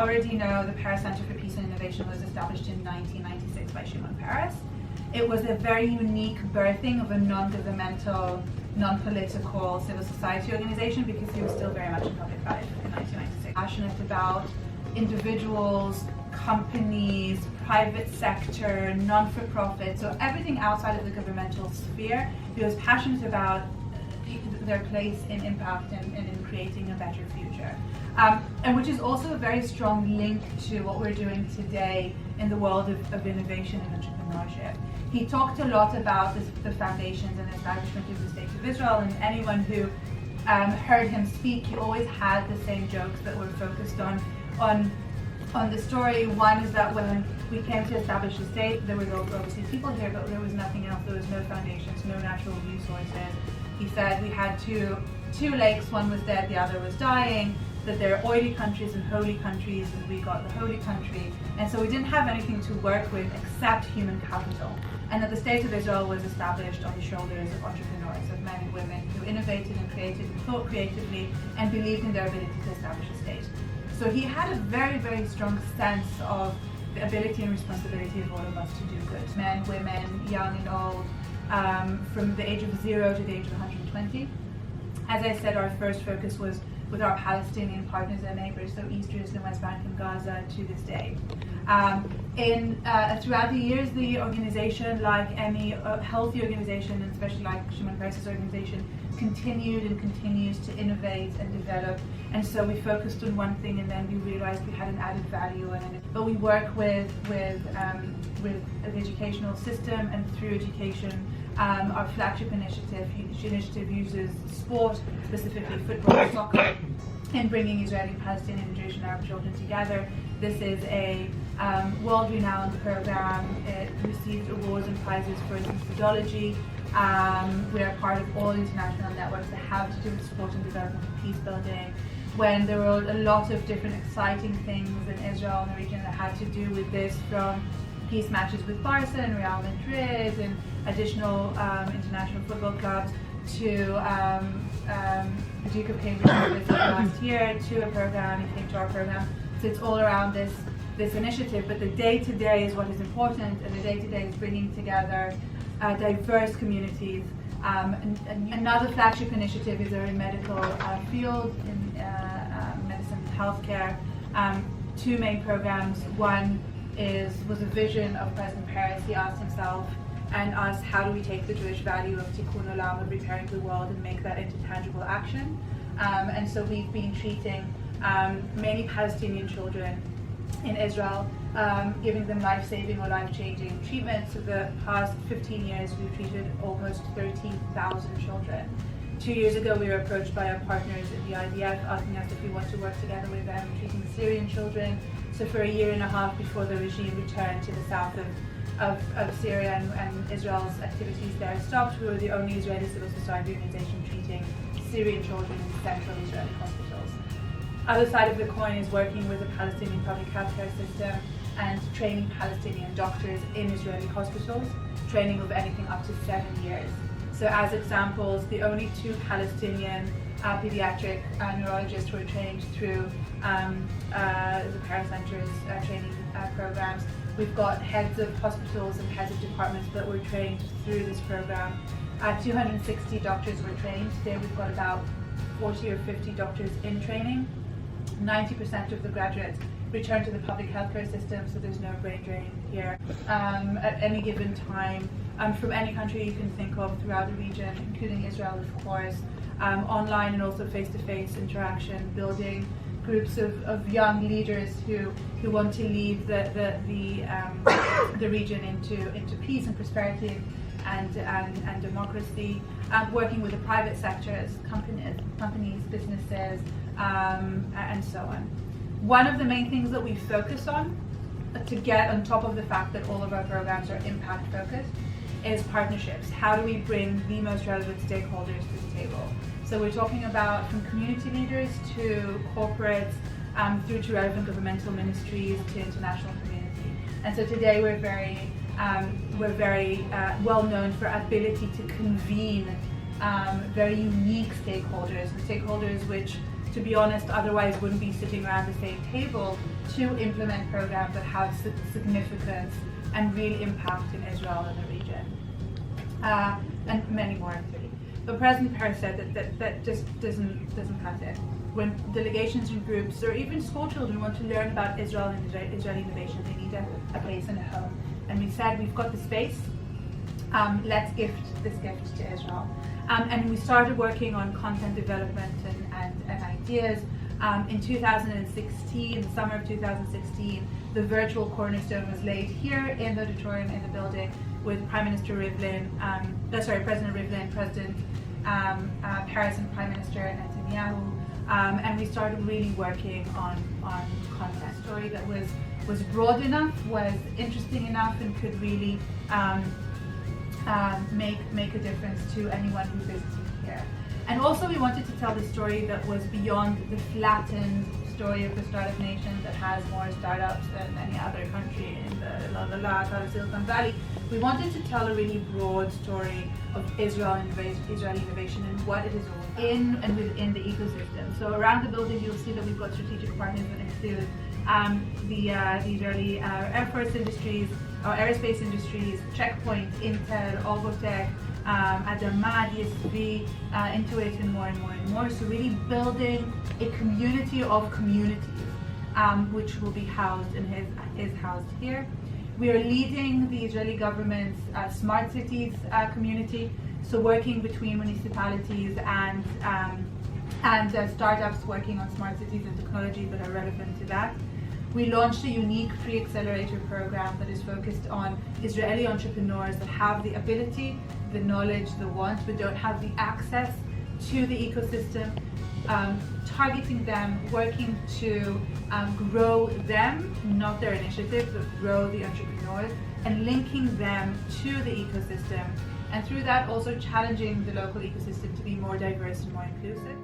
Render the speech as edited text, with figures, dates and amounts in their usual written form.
already know, the Paris Center for Peace and Innovation was established in 1996 by Shimon Peres. It was a very unique birthing of a non-governmental, non-political civil society organization because he was still very much in public life in 1996. Passionate about individuals, companies, private sector, non-for-profit, so everything outside of the governmental sphere. He was passionate about their place in impact and in creating a better future. And which is also a very strong link to what we're doing today in the world of innovation and entrepreneurship. He talked a lot about the foundations and establishment of the State of Israel, and anyone who heard him speak, he always had the same jokes that were focused on the story. One is that when we came to establish the state, there were obviously people here, but there was nothing else. There was no foundations, no natural resources. He said we had two lakes, one was dead, the other was dying, that there are oily countries and holy countries, and we got the holy country. And so we didn't have anything to work with except human capital. And that the State of Israel was established on the shoulders of entrepreneurs, of men and women who innovated and created and thought creatively and believed in their ability to establish a state. So he had a very, very strong sense of the ability and responsibility of all of us to do good. Men, women, young and old, from the age of 0 to the age of 120. As I said, our first focus was with our Palestinian partners and neighbors, so East Jerusalem, West Bank and Gaza to this day. Throughout the years, the organization, like any healthy organization, and especially like Shimon Peres' organization, continued and continues to innovate and develop. And so we focused on one thing, and then we realized we had an added value in it. But we work with the educational system, and through education, our flagship initiative uses sport, specifically football and soccer, in bringing Israeli, Palestinian, and Jewish and Arab children together. This is a world-renowned program. It received awards and prizes for its methodology. We are part of all international networks that have to do with sport and development and peace building. When there were a lot of different exciting things in Israel and the region that had to do with this, from peace matches with Barca and Real Madrid and additional international football clubs, to the Duke of Cambridge visit last year, to a program, he came to our program. So it's all around this initiative, but the day-to-day is what is important, and the day-to-day is bringing together diverse communities. Another flagship initiative is our medical field, in medicine and healthcare. Two main programs. One was a vision of President Peres. He asked himself and us, how do we take the Jewish value of tikkun olam, of repairing the world, and make that into tangible action? And so we've been treating many Palestinian children in Israel, giving them life-saving or life-changing treatments. For the past 15 years, we've treated almost 13,000 children. 2 years ago, we were approached by our partners in the IDF, asking us if we want to work together with them, treating Syrian children. So for a year and a half before the regime returned to the south of Syria and Israel's activities there stopped, we were the only Israeli civil society organization treating Syrian children in central Israeli hospitals. Other side of the coin is working with the Palestinian public healthcare system and training Palestinian doctors in Israeli hospitals, training of anything up to 7 years. So as examples, the only 2 Palestinian pediatric neurologists were trained through the Paris Center's training programs. We've got heads of hospitals and heads of departments that were trained through this program. 260 doctors were trained. Today we've got about 40 or 50 doctors in training. 90% of the graduates return to the public healthcare system, so there's no brain drain here. At any given time, from any country you can think of throughout the region, including Israel, of course, online and also face-to-face interaction, building groups of young leaders who want to lead the region into peace and prosperity and democracy, working with the private sectors, companies, businesses, and so on. One of the main things that we focus on, to get on top of the fact that all of our programs are impact focused, is partnerships. How do we bring the most relevant stakeholders to the table? So we're talking about from community leaders to corporates, through to relevant governmental ministries to international community. And so today we're very well known for our ability to convene very unique stakeholders which to be honest, otherwise wouldn't be sitting around the same table to implement programs that have significance and real impact in Israel and the region. And many more actually. But President Peres said that just doesn't cut it. When delegations and groups or even school children want to learn about Israel and Israeli innovation, they need a place and a home. And we said, we've got the space, let's gift this gift to Israel. And we started working on content development and ideas. In 2016, the summer of 2016, the virtual cornerstone was laid here in the auditorium in the building with President Rivlin, President Peres and Prime Minister Netanyahu. And we started really working on content story that was broad enough, was interesting enough, and could really make a difference to anyone who visits here. And also we wanted to tell the story that was beyond the flattened story of the startup nation that has more startups than any other country in the Silicon Valley. We wanted to tell a really broad story of Israel and Israeli innovation and what it is all in and within the ecosystem. So around the building you'll see that we've got strategic partners that include the Israeli Air Force industries, or aerospace industries, Checkpoint, Intel, Orbotech, Adama, DSV, Intuit, and more and more and more. So really building a community of communities, which will be housed and is housed here. We are leading the Israeli government's smart cities community, so working between municipalities and startups working on smart cities and technologies that are relevant to that. We launched a unique free accelerator program that is focused on Israeli entrepreneurs that have the ability, the knowledge, the want, but don't have the access to the ecosystem, targeting them, working to grow them, not their initiative, but grow the entrepreneurs, and linking them to the ecosystem. And through that, also challenging the local ecosystem to be more diverse and more inclusive.